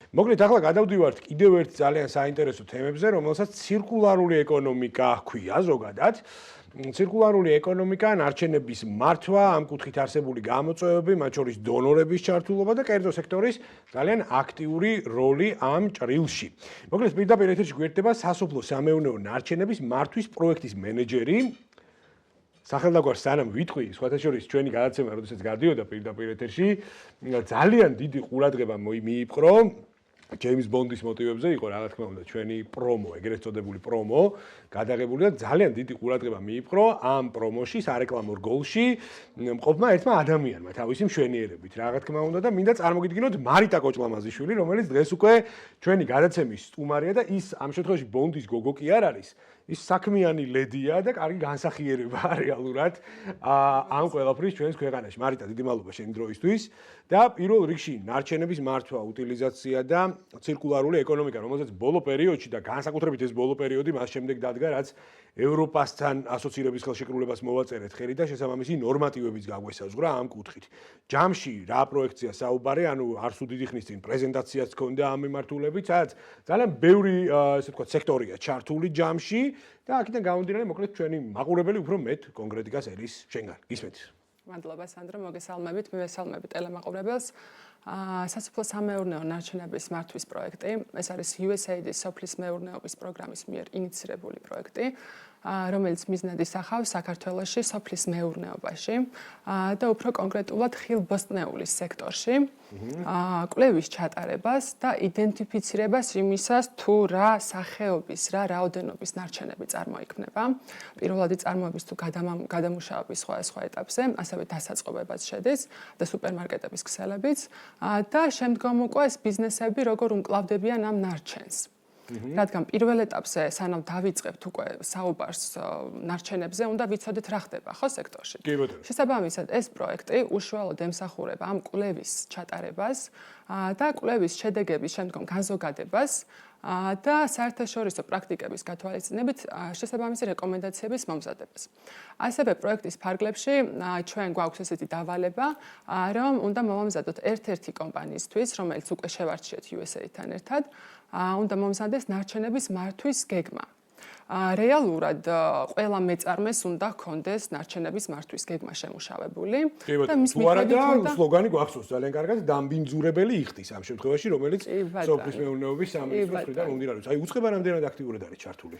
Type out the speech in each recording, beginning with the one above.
მოკლედ ახლა გადავდივართ კიდევ ერთ ძალიან საინტერესო თემებზე, რომელსაც ცირკულარული ეკონომიკა ჰქვია ზოგადად. ცირკულარული ეკონომიკა, ნარჩენების მართვა, ამ კუთხით არსებული გამოწვევები, მათ შორის დონორების ჩართულობა და კერძო სექტორის ძალიან აქტიური როლი ამ ჭრილში. მოკლედ პირდაპირ ეთერში გვერდება სასოფლო-სამეურნეო ნარჩენების მართვის პროექტის მენეჯერი. სახელდაგვარს სანამ ვიტყვი, სხვათა შორის ჩვენი გადაცემა, როდესაც გადიოდა პირდაპირ ეთერში, ძალიან დიდი ყურადღება მიიპყრო ჯეიმს ბონდის მოტივებზე იყო რა თქმა უნდა ჩვენი პრომო, ეგრეთ წოდებული პრომო, გადაღებული და ძალიან დიდი ყურადღება მიიპყრო ამ პრომოში, სარეკლამო რგოლში მყოფმა ერთმა ადამიანმა თავისი მშვენიერებით, რა თქმა უნდა და მინდა წარმოგიდგინოთ მარიტა კოჭლამაზიშვილი, რომელიც დღეს უკვე ჩვენი გადაცემის სტუმარია და ის ამ შემთხვევაში ბონდის გოგო კი არ არის. ის საქმიანი ლედია და კარგი განსახიერებაა რეალურად ამ ყველაფრის ჩვენს ქვეყანაში. მარიტა, დიდი მადლობა შენი დროისთვის და პირველ რიგში ნარჩენების მართვა, უტილიზაცია და ცირკულარული ეკონომიკა, რომელზეც ბოლო პერიოდში და განსაკუთრებით ეს ბოლო პერიოდი მას შემდეგ დადგა, რაც ევროპასთან ასოცირების ხელშეკრულებას მოვაწერეთ ხელი და შესაბამისი ნორმატივებიც გაგვესაზღვრა ამ კუთხით. ჯამში რა პროექტია საუბარი, ანუ არც უდიდი ხნის წინ პრეზენტაციაც ჰქონდა ამ მიმართულებით, სადაც ძალიან ბევრი ესე ვთქვათ სექტორია ჩართული ჯამში და აქედან გამომდინარე, მოკლედ ჩვენი მაყურებელი უფრო მეტ კონკრეტიკას ელის შენგან. გისმენთ. მადლობა სანდრო, მოგესალმებით, მივესალმებით ტელემაყურებელს. სასოფლო-სამეურნეო ნარჩენების მართვის პროექტი, ეს არის USAID-ის სოფლის მეურნეობის პროგრამის მიერ ინიციირებული პროექტი, რომელიც მიზნად ისახავს საქართველოში სოფლის მეურნეობაში და უფრო კონკრეტულად ხილ-ბოსტნეულის სექტორში კვლევის ჩატარებას და იდენტიფიცირებას იმისას, თუ რა სახეობის, რა რაოდენობის ნარჩენები წარმოიქმნება. პირველადი წარმოების თუ გადამუშავების სხვა ეტაპზე, ასევე დასაწყობებაც შედის და სუპერმარკეტების ქსელებიც და შემდგომ უკვე ეს ბიზნესები როგორ უმკლავდებიან ამ ნარჩენს. რადგან პირველ ეტაპზე სანამ დავიწყებთ უკვე საუბარს ნარჩენებზე, უნდა ვიცოდეთ რა ხდება ხო სექტორში. შესაბამისად, ეს პროექტი უშუალოდ ემსახურება ამ კვლევის ჩატარებას და კვლევის შედეგების შემდგომ განზოგადებას და საერთაშორისო პრაქტიკების გათვალისწინებით შესაბამისი რეკომენდაციების მომზადებას. ასევე პროექტის ფარგლებში ჩვენ გვაქვს ესეთი დავალება, რომ უნდა მოვამზადოთ ერთ-ერთი კომპანიისთვის, რომელიც უკვე შევარჩიეთ USAID-თან ერთად, უნდა მომზადდეს ნარჩენების მართვის გეგმა. რეალურად ყველა მეწარმეს უნდა ჰქონდეს ნარჩენების მართვის გეგმა შემუშავებული და მის მიხედვით სლოგანი გვახსოვს ძალიან კარგად დამბინძურებელი იხდის ამ შემთხვევაში, რომელიც სოფლის მეურნეობის სამინისტროს მხრიდან მომდინარეობს. აი უწყება რამდენად აქტიურად არის ჩართული?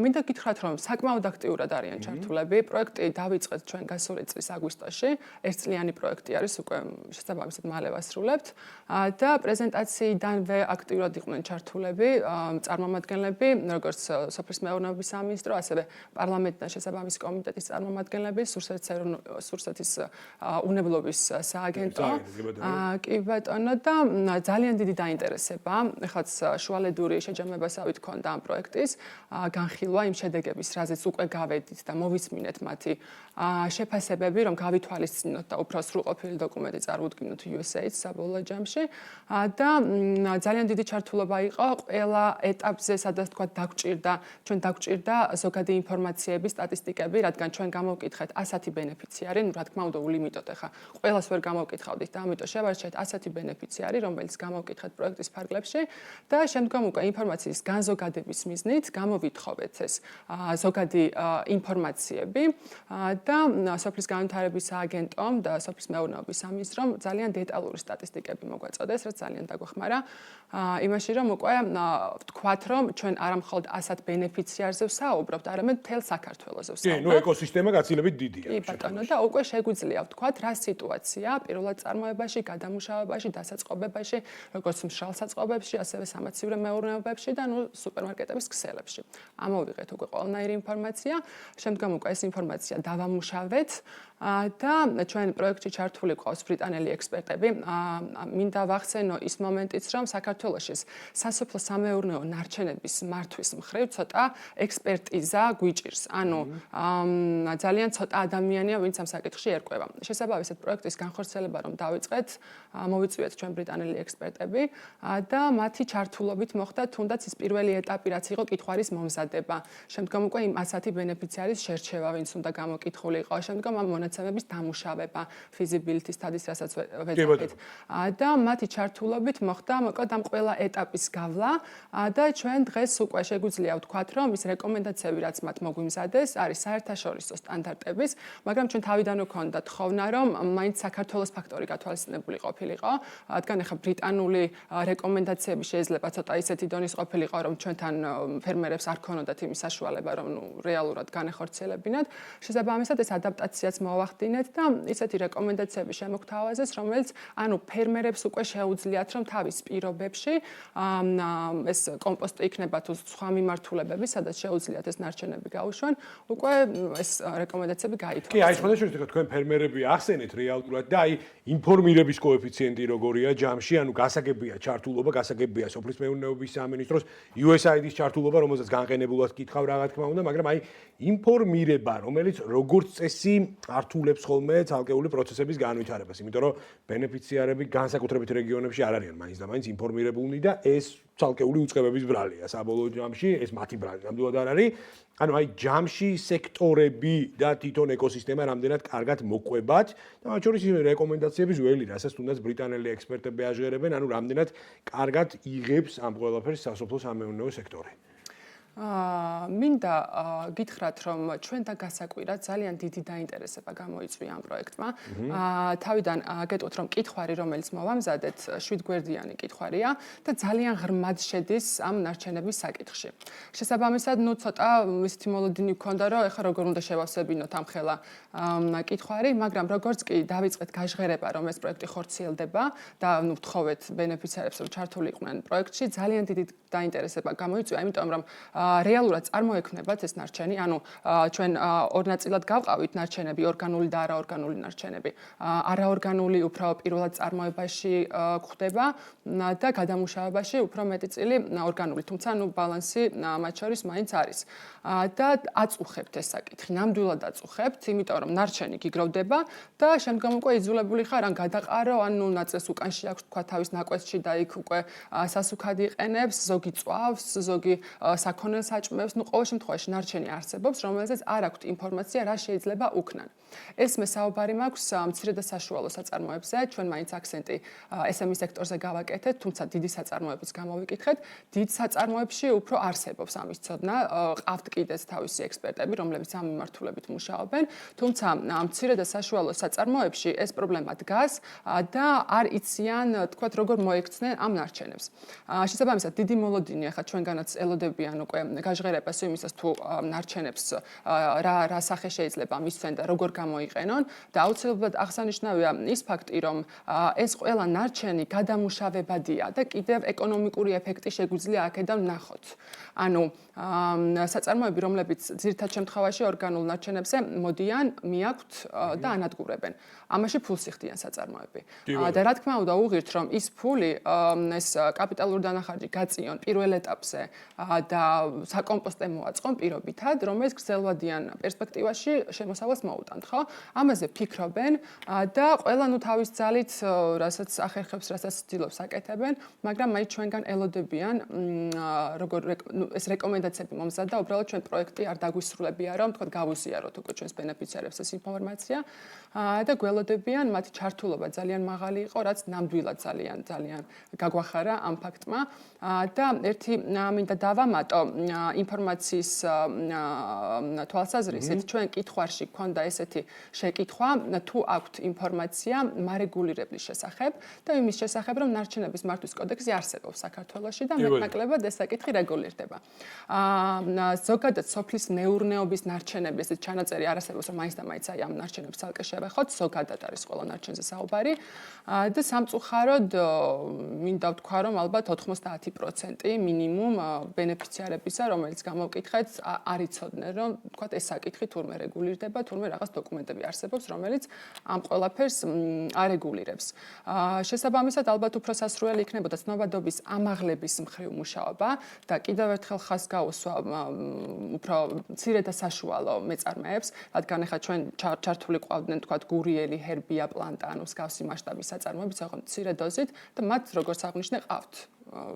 მინდა გითხრათ, რომ საკმაოდ აქტიურად არიან ჩართულები. პროექტი დავიწყეთ ჩვენ გასული წლის აგვისტოში. ერთწლიანი პროექტი არის, უკვე შესაბამისად მალე ვასრულებთ და პრეზენტაციიდანვე აქტიურად იყვნენ ჩართულები წარმომადგენლები, როგორც სოფლის მეურნეობის სამინისტრო, ასევე პარლამენტთან შესაბამისი კომიტეტის წარმომადგენლები, სურსეთის უნებლობის სააგენტო. კი ბატონო და ძალიან დიდი დაინტერესება, ეხლაც შუალედური შეჯამებასავით ქონდა ამ პროექტის განხილვა იმ შედეგების, რაზეც უკვე გავედით და მოვისმინეთ მათი შეფასებები, რომ გავითვალისწინოთ და უფრო სრულყოფილი დოკუმენტი წარმოუდგინოთ USAID-ს საბოლოო ჯამში და ძალიან დიდი ჩართულობა იყო ყველა ეტაპზე, სადაც თქვა დაგვჭირდა ჩვენ დაგვჭირდა ზოგადი ინფორმაციების სტატისტიკები, რადგან ჩვენ გამოვკითხეთ 100 ბენეფიციარი, რა თქმა უნდა ულიმიტოდ ახლა ყველას ვერ გამოვკითხავდით და ამიტომ შევარჩიეთ 100 ბენეფიციარი, რომელიც გამოვკითხეთ პროექტის ფარგლებში და შემდგომ უკვე ინფორმაციის განზოგადების მიზნით გამოვითხოვეთ ეს ზოგადი ინფორმაციები და სოფლის განვითარების სააგენტომ და სოფლის მეურნეობის სამინისტრომ ძალიან დეტალური სტატისტიკები მოგვაწოდეს, რაც ძალიან დაგვეხმარა იმაში, რომ უკვე ვთქვათ, რომ ჩვენ არა მხოლოდ 100 ბენეფიციარზე ვსაუბრობთ, არამედ მთელ საქართველოზე ვსაუბრობთ. კი, ნუ ეკოსისტემა გაცილებით დიდია. კი, ბატონო, და უკვე შეგვიძლია ვთქვათ, რა სიტუაცია პირველად წარმოებაში, გადამუშავებაში, დასაწყობებაში, როგორც მშრალ საწყობებში, ასევე სამაცივრო მეურნეობებში და ნუ სუპერმარკეტების ქსელებში. ამოვიღეთ უკვე ყველანაირი ინფორმაცია, შემდგომ უკვე ეს ინფორმაცია დავამუშავეთ და ჩვენ პროექტში ჩართული ყავს ბრიტანელი ექსპერტები. მინდა ვახსენო ის მომენტიც, რომ საქართველოში სასოფლო-სამეურნეო ნარჩენების მართვის მხრივ ცოტა ექსპერტიზა გვიჭირს. ანუ ძალიან ცოტა ადამიანია, ვინც ამ საკითხში ერკვევა. შესაბამისად, პროექტის განხორციელება რომ დავიწყეთ, მოვიწვიეთ ჩვენ ბრიტანელი ექსპერტები და მათი ჩართულობით მოხდა თუნდაც ის პირველი ეტაპი, რაც იყო კითხვარის მომზადება. შემდგომ უკვე იმ 100 ბენეფიციარის შერჩევა, ვინც უნდა გამოკითხული იყო. შემდგომ ამ მონაცემების დამუშავება, feasibility studies, რასაც ვეძახით. და მათი ჩართულობით მოხდა მოკლედ ამ ყველა ეტაპის გავლა და ჩვენ დღეს უკვე შეგვიძლია ვთქვათ, რომ ის რეკომენდაციები, რაც მათ მოგვიმზადეს, არის საერთაშორისო სტანდარტების, მაგრამ ჩვენ თავიდანვე გვქონდა თხოვნა, რომ მაინც საქართველოს ფაქტორი გათვალისწინებული ყოფილიყო, რადგან ახლა ბრიტანული რეკომენდაციები შეიძლება ცოტა ისეთი დონის ყოფილიყო, რომ ჩვენთან ფერმერებს არ ქონოდათ იმის საშუალება, რომ რეალურად განეხორციელებინათ. შესაბამისად ეს ადაპტაციაც მოვახდინეთ და ისეთი რეკომენდაციები შემოგთავაზეს, რომელიც ფერმერებს უკვე შეუძლიათ, რომ თავის პირობებში ეს კომპოსტი იქნება თუ სხვა მიმართულებები, სადაც შეუძლიათ ეს ნარჩენები გაუშვან, უკვე ეს რეკომენდაციები გაითვალისწინეთ. კი, აი შესაძლოა თქვენ ფერმერები ახსენეთ რეალურად და აი ინფორმირების კოეფიციენტი როგორია ჯამში, გასაგებია ჩართულობა, გასაგებია სოფლის მეურნეობის სამინისტროს USAID-ის ჩართულობა, რომელზეც განყენებულად კითხავ რა თქმა უნდა, მაგრამ აი ინფორმირება, რომელიც როგორც წესი ართულებს ხოლმე ცალკეული პროცესების განვითარებას, იმიტომ რომ ბენეფიციარები განსაკუთრებით რეგიონებში არ არიან მაინც და მაინც ინფორმირებულნი და ეს ცალკეული უწყებების ბრალია საბოლოო ჯამში, ეს მათი ბრალი ნამდვილად არ არის. ანუ აი ჯამში სექტორები და თვითონ ეკოსისტემა რამდენად კარგად მოყვებათ და მათ შორის რეკომენდაციების ველი, რასაც თუნდაც ბრიტანელი ექსპერტები აჟღერებენ, ანუ რამდენად კარგად იღებს ამ ყველაფერს სასოფლო სამეურნეო სექტორი. მინდა გითხრათ, რომ ჩვენ და გასაკვირად ძალიან დიდი დაინტერესება გამოიწვია ამ პროექტმა. თავიდან გეტყვით, რომ კითხვარი, რომელიც მოვამზადეთ, 7 გვერდიანი კითხვარია და ძალიან ღრმად შედის ამ ნარჩენების საკითხში. შესაბამისად, ცოტა ისეთი მოლოდინი გქონდა, რომ ეხლა როგორ უნდა შევავსებინოთ ამ ხელა კითხვარი, მაგრამ როგორც კი დავიწყეთ გაჟღერება, რომ ეს პროექტი ხორციელდება და ვთხოვეთ ბენეფიციარებს, რომ ჩართული იყვნენ პროექტში, ძალიან დიდი დაინტერესება გამოიწვია, იმიტომ რომ რეალურად წარმოექმნებათ ეს ნარჩენი, ანუ ჩვენ ორ ნაწილად გავყავით ნარჩენები, ორგანული და არაორგანული ნარჩენები. არაორგანული უფრო პირველად წარმოებაში გვხდება და გადამუშავებაში უფრო მეტი წილი ორგანული, თუმცა ბალანსი მათ შორის მაინც არის. და აწუხებთ ეს საკითხი, ნამდვილად აწუხებთ, იმიტომ რომ ნარჩენი გიგროვდება და შემდგომ უკვე იძულებული ხარ ან გადაყარო, ან ნაწილს უკანში აქვს თქვა თავის ნაკვეთში და იქ უკვე სასუქად იყენებს, ზოგი წვავს, ზოგი საქონელს აჭმევს, ყოველ შემთხვევაში ნარჩენი არსებობს, რომელზეც არ აქვთ ინფორმაცია, რა შეიძლება უქნან. ეს მესაუბარი მაქვს მცირე და საშუალო საწარმოებზე, ჩვენ მაინც აქცენტი SME სექტორზე გავაკეთეთ, თუმცა დიდი საწარმოებიც გამოვიკითხეთ. დიდ საწარმოებში უფრო არსებობს ამის ცოდნა, ყავთ კიდეც თავისი ექსპერტები, რომლებიც ამ მიმართულებით მუშაობენ, თუმცა მცირე და საშუალო საწარმოებში ეს პრობლემა დგას და არ იციან, თქვათ, როგორ მოექცნენ ამ ნარჩენებს. შესაბამისად, დიდი მოლოდინი ახლა ჩვენგანაც ელოდებიან უკვე გაჟღერებას იმისას თუ ნარჩენებს რა სახე შეიძლება მისცენ და როგორ გამოიყენონ და აუცილებლად აღსანიშნავია ის ფაქტი, რომ ეს ყველა ნარჩენი გადამუშავებადია და კიდევ ეკონომიკური ეფექტი შეგვიძლია აქედან ვნახოთ. ანუ საწარმოები, რომლებიც ძირითად შემთხვევაში ორგანულ ნარჩენებზე მოდიან, მიაქვთ და ანადგურებენ. ამაში ფულს იხდიან საწარმოები. და რა თქმა უნდა, უღირთ, რომ ის ფული, ეს კაპიტალური დანახარჯი გაწიონ პირველ ეტაპზე და საკომპოსტე მოაწყონ პირობითად, რომელიც გრძელვადიან პერსპექტივაში შემოსავალს მოუტანთ, ხო? ამაზე ფიქრობენ და ყველა თავის ძალით, რასაც ახერხებს, რასაც ცდილობს აკეთებენ, მაგრამ აი ჩვენგან ელოდებიან, როგორ ეს რეკომენდაციები მომზადდა, უბრალოდ ჩვენ პროექტი არ დაგვისრულებია, რომ თქვა გავუზიაროთ უკვე ჩვენს ბენეფიციარებს ეს ინფორმაცია და გველოდებიან, მათი ჩართულობა ძალიან მაღალი იყო, რაც ნამდვილად ძალიან გაგვახარა ამ ფაქტმა და ერთი მინდა დავამატო ინფორმაციის თვალსაზრისით, ჩვენ კითხვარში გვქონდა ესეთი შეკითხვა, თუ აქვთ ინფორმაცია მარეგულირებლის შესახებ და იმის შესახებ, რომ ნარჩენების მართვის კოდექსი არსებობს საქართველოში და მეტნაკლებად ეს საკითხი რეგულირდება. ზოგადად სოფლის მეურნეობის ნარჩენები, ესეთ ჩანაწერი არ არსებობს, რომ მაინც და მაინც აი ამ ნარჩენებს ცალკე შევეხოთ, ზოგადად არის ყველა ნარჩენზე საუბარი და სამწუხაროდ მინდა ვთქვა, რომ ალბათ 90% მინიმუმ ბენეფიციარებისა, რომელიც გამოვკითხეთ, არ იცოდნენ, რომ თქვათ ეს საკითხი თურმე რეგულირდება, თურმე რაღაც დოკუმენტები არსებობს, რომელიც ამ ყველაფერს არეგულირებს. შესაბამისად, ალბათ უფრო სასურველი იქნებოდა ცნობადობის ამაღლების მხრივ მუშაობა და კიდევ ერთხელ ხაზს გაუსვა უფრო მცირე და საშუალო მეწარმეებს, რადგან ახლა ჩვენ ჩართული ყავდნენ თქვათ გურიელი, ჰერბია, პლანტა, ანუ მსგავსი მასშტაბის საწარმოები, თუმცა მცირე დოზით და მათ როგორც აღნიშნე ყავთ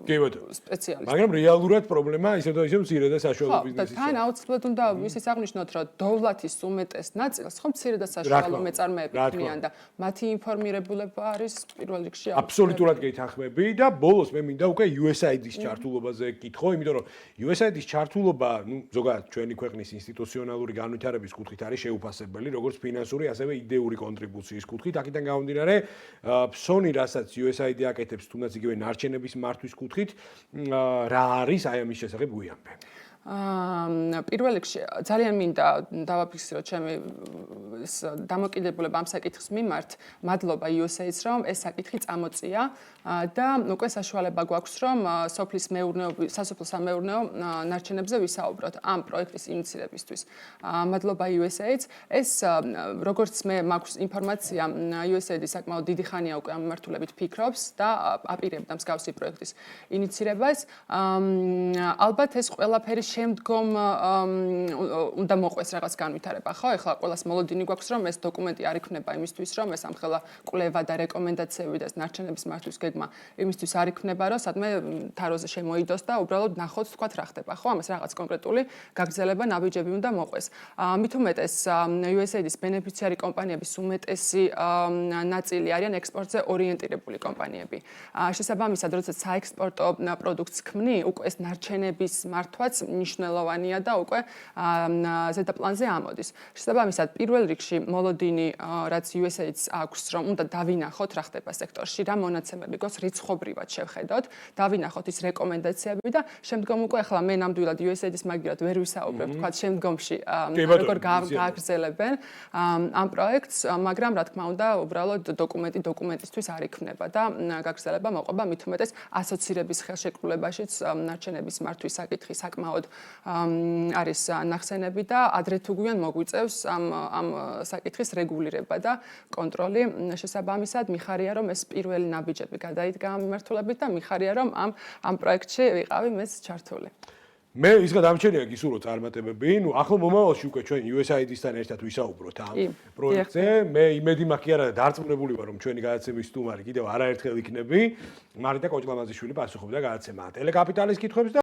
კი ბატონო. სპეციალისტი. მაგრამ რეალურად პრობლემა ისე და ისე მცირე და საშუალო ბიზნესის. თან აუცილებლად უნდა ისიც აღნიშნოთ, რომ დოვლათის უმეტეს ნაწილს ხომ მცირე და საშუალო მეწარმეები ქმნიან და მათი ინფორმირებულება არის პირველ რიგში აბსოლუტურად გეთანხმები და ბოლოს მე მინდა უკვე USAID-ის ჩართულობაზე გითხო, იმიტომ რომ USAID-ის ჩართულობა, ზოგადად ჩვენი ქვეყნის ინსტიტუციონალური განვითარების კუთხით არის შეუფასებელი, როგორც ფინანსური, ასევე იდეური კონტრიბუციის კუთხით. აქედან გამომდინარე, ფსონი, რასაც USAID აკეთებს, თუნდაც იგივე ნარჩენების მართვის კუთხით, რა არის აი ამის შესახებ გვიამბე. პირველ რიგში ძალიან მინდა დავაფიქსიროთ ჩემი დამოკიდებულება ამ საკითხის მიმართ. მადლობა USAID-ს, რომ ეს საკითხი წამოწია და უკვე საშუალება გვაქვს, რომ სოფლის სასოფლო სამეურნეო ნარჩენებზე ვისაუბროთ ამ პროექტის ინიცირებისთვის. მადლობა USAID-ს. ეს როგორც მე მაქვს ინფორმაცია, USAID საკმაოდ დიდი ხანია უკვე ამ მიმართულებით ფიქრობს და აპირებდა მსგავსი პროექტის ინიცირებას. ალბათ ეს ყველაფერი შემდგომ უნდა მოყვეს რაღაც განვითარება, ხო? ეხლა ყველას მოლოდინი გვაქვს, რომ ეს დოკუმენტი არ იქნება იმისთვის, რომ ეს ამხელა კვლევა და რეკომენდაციები და ნარჩენების მართვის გეგმა იმისთვის არ იქნება, რომ სადმე თაროზე შემოიდოს და უბრალოდ ნახოთ, თქვათ რა ხდება, ხო? ამას რაღაც კონკრეტული გაგრძელება ნაბიჯები უნდა მოყვეს. მით უმეტეს USAID-ის ბენეფიციარი კომპანიების უმეტესი ნაწილი არიან ექსპორტზე ორიენტირებული კომპანიები. შესაბამისად, როდესაც საექსპორტო პროდუქტს ქმნი, უკვე ეს ნარჩენების მართვაც მნიშვნელოვანია და უკვე ზედაპლანზე ამოდის. შესაბამისად, პირველ რიგში მოლოდინი, რაც USAID-ს აქვს, რომ უნდა დავინახოთ რა ხდება სექტორში, რა მონაცემები გვაქვს, რიცხობრივად შევხედოთ, დავინახოთ ის რეკომენდაციები და შემდგომ უკვე ახლა მე ნამდვილად USAID-ის მაგივრად ვერ ვისაუბრებ, თქვა შემდგომში როგორ გააგრძელებენ ამ პროექტს, მაგრამ რა თქმა უნდა, უბრალოდ დოკუმენტისთვის არ იქნება და გაგრძელება მოყვება მით უმეტეს ასოცირების ხელშეკრულებაშიც ნარჩენების მართვის საკითხი საკმაოდ არის ნახსენები და ადრე თუ გვიან მოგვიწევს ამ საკითხის რეგულირება და კონტროლი. შესაბამისად, მიხარია რომ ეს პირველი ნაბიჯები გადაიდგა ამ მიმართულებით და მიხარია რომ ამ პროექტში ვიყავი მეც ჩართული. მე ისგა დამჩენია გისურვო წარმატებები. ნუ ახლა მომავალში უკვე ჩვენ USAID-ისთან ერთად ვისაუბროთ ამ პროექტზე. მე იმედი მაქვს არა დარწმუნებული ვარ რომ ჩვენი გადაცემის სტუმარი კიდევ არაერთხელ იქნები. მარიდა კოჭლამაზიშვილი პასუხობდა გადაცემა ტელეკაპიტალის კითხვებს და